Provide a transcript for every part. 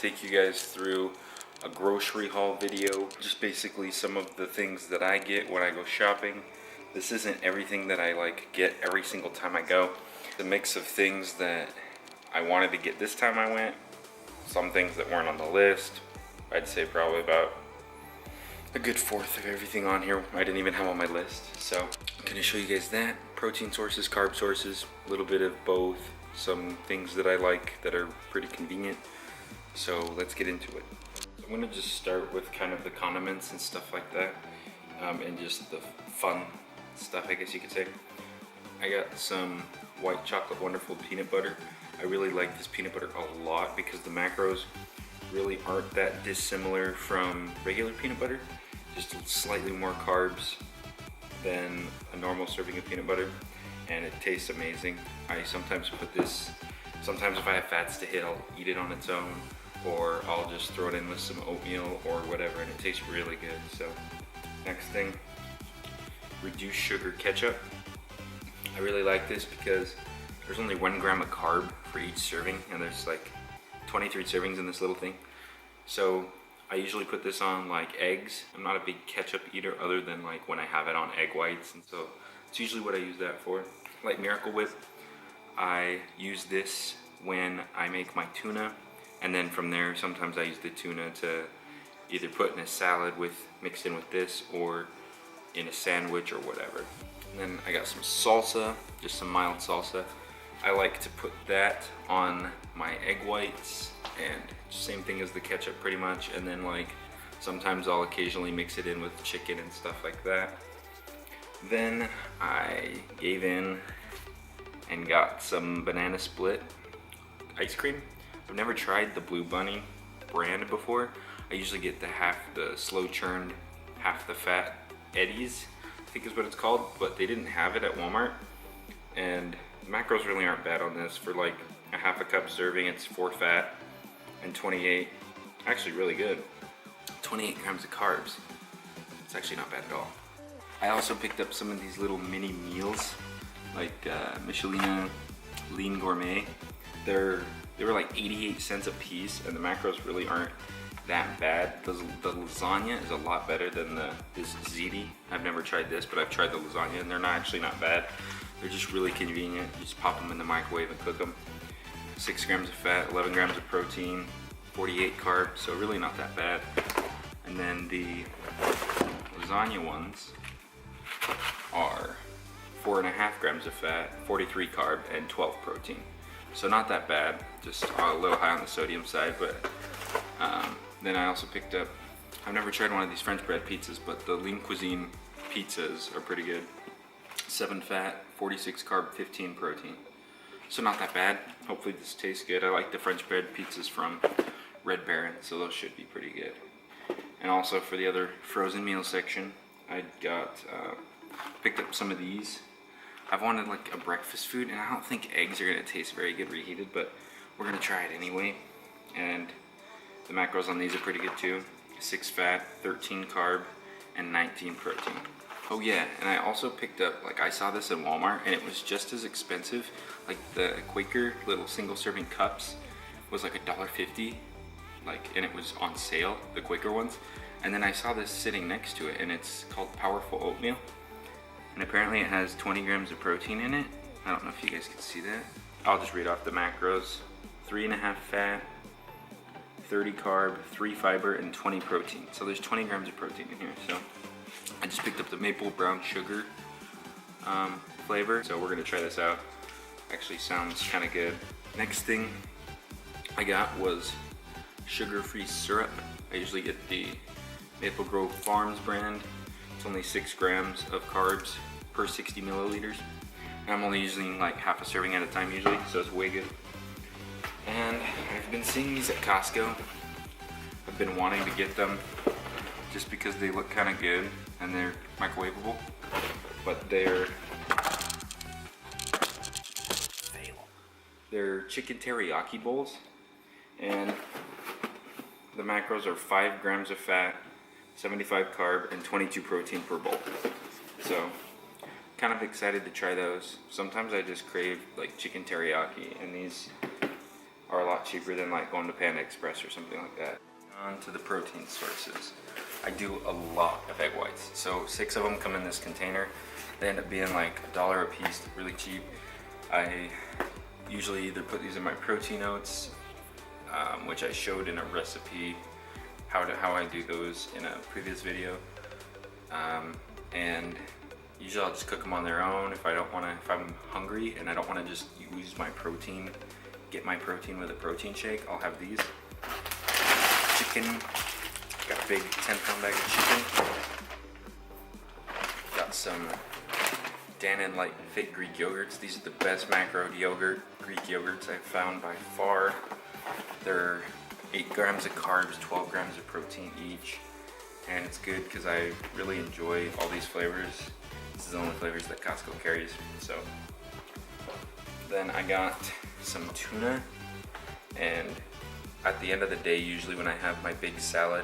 take you guys through a grocery haul video. Just basically some of the things that I get when I go shopping. This isn't everything that I get every single time I go. The mix of things that I wanted to get this time I went. Some things that weren't on the list. I'd say probably about a good fourth of everything on here I didn't even have on my list. So I'm gonna show you guys that. Protein sources, carb sources, a little bit of both. Some things that I like that are pretty convenient. So let's get into it. I'm gonna just start with kind of the condiments and stuff like that, and just the fun stuff, I guess you could say. I got some white chocolate wonderful peanut butter. I really like this peanut butter a lot because the macros really aren't that dissimilar from regular peanut butter. Just slightly more carbs than a normal serving of peanut butter, and it tastes amazing. I sometimes put this, sometimes if I have fats to hit, I'll eat it on its own, or I'll just throw it in with some oatmeal or whatever, and it tastes really good. So next thing, reduced sugar ketchup. I really like this because there's only 1 gram of carb for each serving, and there's like 23 servings in this little thing. So I usually put this on eggs. I'm not a big ketchup eater other than when I have it on egg whites, and so it's usually what I use that for. Like Miracle Whip, I use this when I make my tuna, and then from there sometimes I use the tuna to either put in a salad mixed in with this, or in a sandwich or whatever. And then I got some salsa, just some mild salsa. I like to put that on my egg whites, and same thing as the ketchup pretty much. And then sometimes I'll occasionally mix it in with chicken and stuff like that. Then I gave in and got some banana split ice cream. I've never tried the Blue Bunny brand before. I usually get the slow churned, half the fat Eddie's, I think is what it's called, but they didn't have it at Walmart. And the macros really aren't bad on this. For a half a cup serving, it's 4 fat and 28, actually really good, 28 grams of carbs. It's actually not bad at all. I also picked up some of these little mini meals, Michelin Lean Gourmet. They were 88 cents a piece, and the macros really aren't that bad. The lasagna is a lot better than this ziti. I've never tried this, but I've tried the lasagna, and they're actually not bad. They're just really convenient. You just pop them in the microwave and cook them. 6 grams of fat, 11 grams of protein, 48 carbs, so really not that bad. And then the lasagna ones are 4.5 grams of fat, 43 carb, and 12 protein. So not that bad, just a little high on the sodium side. But then I also picked up, I've never tried one of these French bread pizzas, but the Lean Cuisine pizzas are pretty good. 7 fat, 46 carb, 15 protein. So not that bad. Hopefully this tastes good. I like the French bread pizzas from Red Baron, so those should be pretty good. And also for the other frozen meal section, I got picked up some of these. I've wanted a breakfast food, and I don't think eggs are gonna taste very good reheated, but we're gonna try it anyway. And the macros on these are pretty good too. 6 fat, 13 carb, and 19 protein. Oh yeah, and I also picked up, I saw this in Walmart, and it was just as expensive. The Quaker little single serving cups was $1.50, and it was on sale, the Quaker ones. And then I saw this sitting next to it, and it's called Powerful Oatmeal. And apparently it has 20 grams of protein in it. I don't know if you guys can see that. I'll just read off the macros. 3.5 fat, 30 carb, 3 fiber, and 20 protein. So there's 20 grams of protein in here. So I just picked up the maple brown sugar flavor. So we're gonna try this out. Actually sounds kind of good. Next thing I got was sugar-free syrup. I usually get the Maple Grove Farms brand. It's only 6 grams of carbs per 60 milliliters. And I'm only using half a serving at a time usually, so it's way good. And I've been seeing these at Costco. I've been wanting to get them just because they look kind of good and they're microwavable, but they're chicken teriyaki bowls, and the macros are 5 grams of fat, 75 carb, and 22 protein per bowl. So kind of excited to try those. Sometimes I just crave chicken teriyaki, and these are a lot cheaper than like going to Panda Express or something like that. On to the protein sources. I do a lot of egg whites. So 6 of them come in this container. They end up being like $1 a piece, really cheap. I usually either put these in my protein oats, which I showed in a recipe, how I do those in a previous video. And usually I'll just cook them on their own if I'm hungry and I don't want to just use my protein, get my protein with a protein shake. I'll have these. Chicken, got a big 10-pound bag of chicken. Got some Dannon Light and Fit Greek yogurts. These are the best macro Greek yogurts I've found by far. They're 8 grams of carbs, 12 grams of protein each. And it's good because I really enjoy all these flavors. This is the only flavors that Costco carries. So then I got some tuna, and at the end of the day, usually when I have my big salad,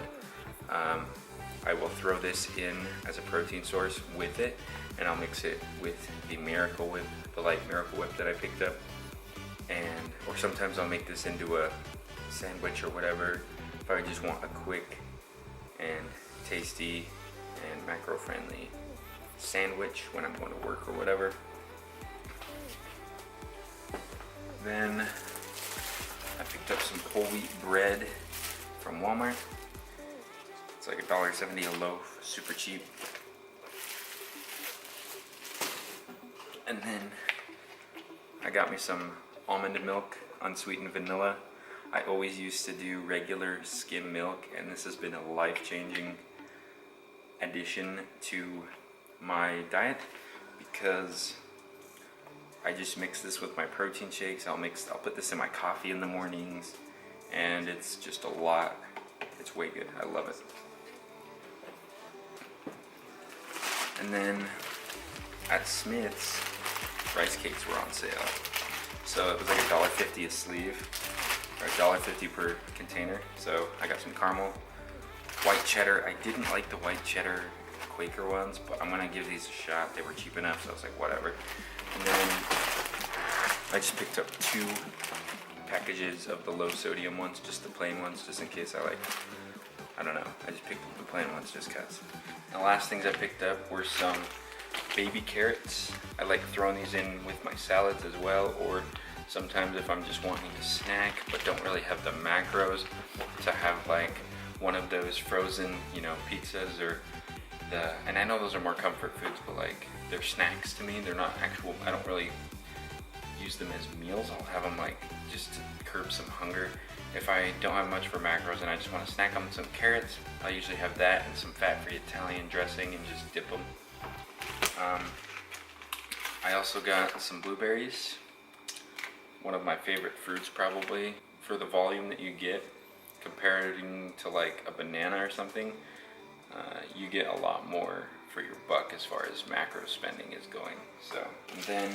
I will throw this in as a protein source with it, and I'll mix it with the Miracle Whip, the light Miracle Whip that I picked up. Or sometimes I'll make this into a sandwich or whatever if I just want a quick and tasty and macro friendly sandwich when I'm going to work or whatever. Then I picked up some whole wheat bread from Walmart. It's like $1.70 a loaf, super cheap. And then I got me some almond milk, unsweetened vanilla. I always used to do regular skim milk, and this has been a life-changing addition to my diet because I just mix this with my protein shakes. I'll put this in my coffee in the mornings, and it's just a lot. It's way good. I love it. And then at Smith's, rice cakes were on sale. So it was like $1.50 a sleeve, or $1.50 per container. So I got some caramel, white cheddar. I didn't like the white cheddar Quaker ones, but I'm gonna give these a shot. They were cheap enough, so I was like, whatever. And then I just picked up 2 packages of the low sodium ones, just the plain ones, just in case I don't know. I just picked up the plain ones just cause. The last things I picked up were some baby carrots. I like throwing these in with my salads as well, or sometimes if I'm just wanting to snack but don't really have the macros, to have like one of those frozen, pizzas or and I know those are more comfort foods, but like they're snacks to me. They're not actual, I don't really use them as meals. I'll have them like just to curb some hunger. If I don't have much for macros and I just want to snack on some carrots, I usually have that and some fat-free Italian dressing and just dip them. I also got some blueberries, one of my favorite fruits probably, for the volume that you get, comparing to like a banana or something. You get a lot more for your buck as far as macro spending is going. So, and then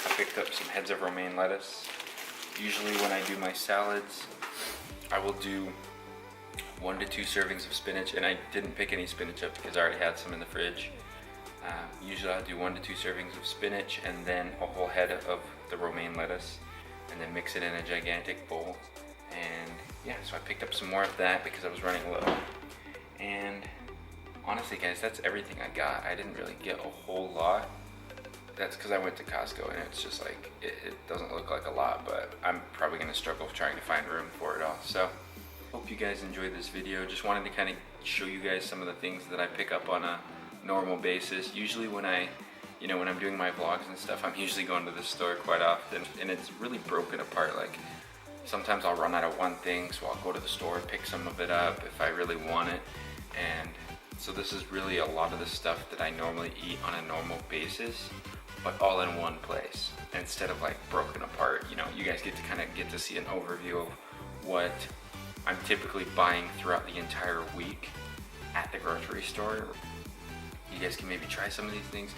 I picked up some heads of romaine lettuce. Usually when I do my salads, I will do 1 to 2 servings of spinach, and I didn't pick any spinach up because I already had some in the fridge. Usually I'll do 1 to 2 servings of spinach and then a whole head of the romaine lettuce, and then mix it in a gigantic bowl. And yeah, so I picked up some more of that because I was running low. And honestly guys, that's everything I got. I didn't really get a whole lot. That's because I went to Costco and it's just like, it doesn't look like a lot, but I'm probably going to struggle trying to find room for it all. So hope you guys enjoyed this video. Just wanted to kind of show you guys some of the things that I pick up on a normal basis. Usually when when I'm doing my vlogs and stuff, I'm usually going to the store quite often, and it's really broken apart. Like sometimes I'll run out of one thing, so I'll go to the store, pick some of it up if I really want it. And so this is really a lot of the stuff that I normally eat on a normal basis, but all in one place instead of like broken apart. You guys get to kind of get to see an overview of what I'm typically buying throughout the entire week at the grocery store. You guys can maybe try some of these things.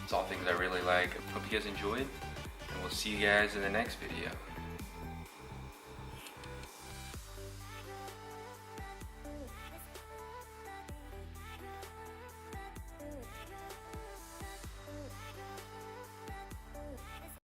It's all things I really like. Hope you guys enjoyed, and we'll see you guys in the next video.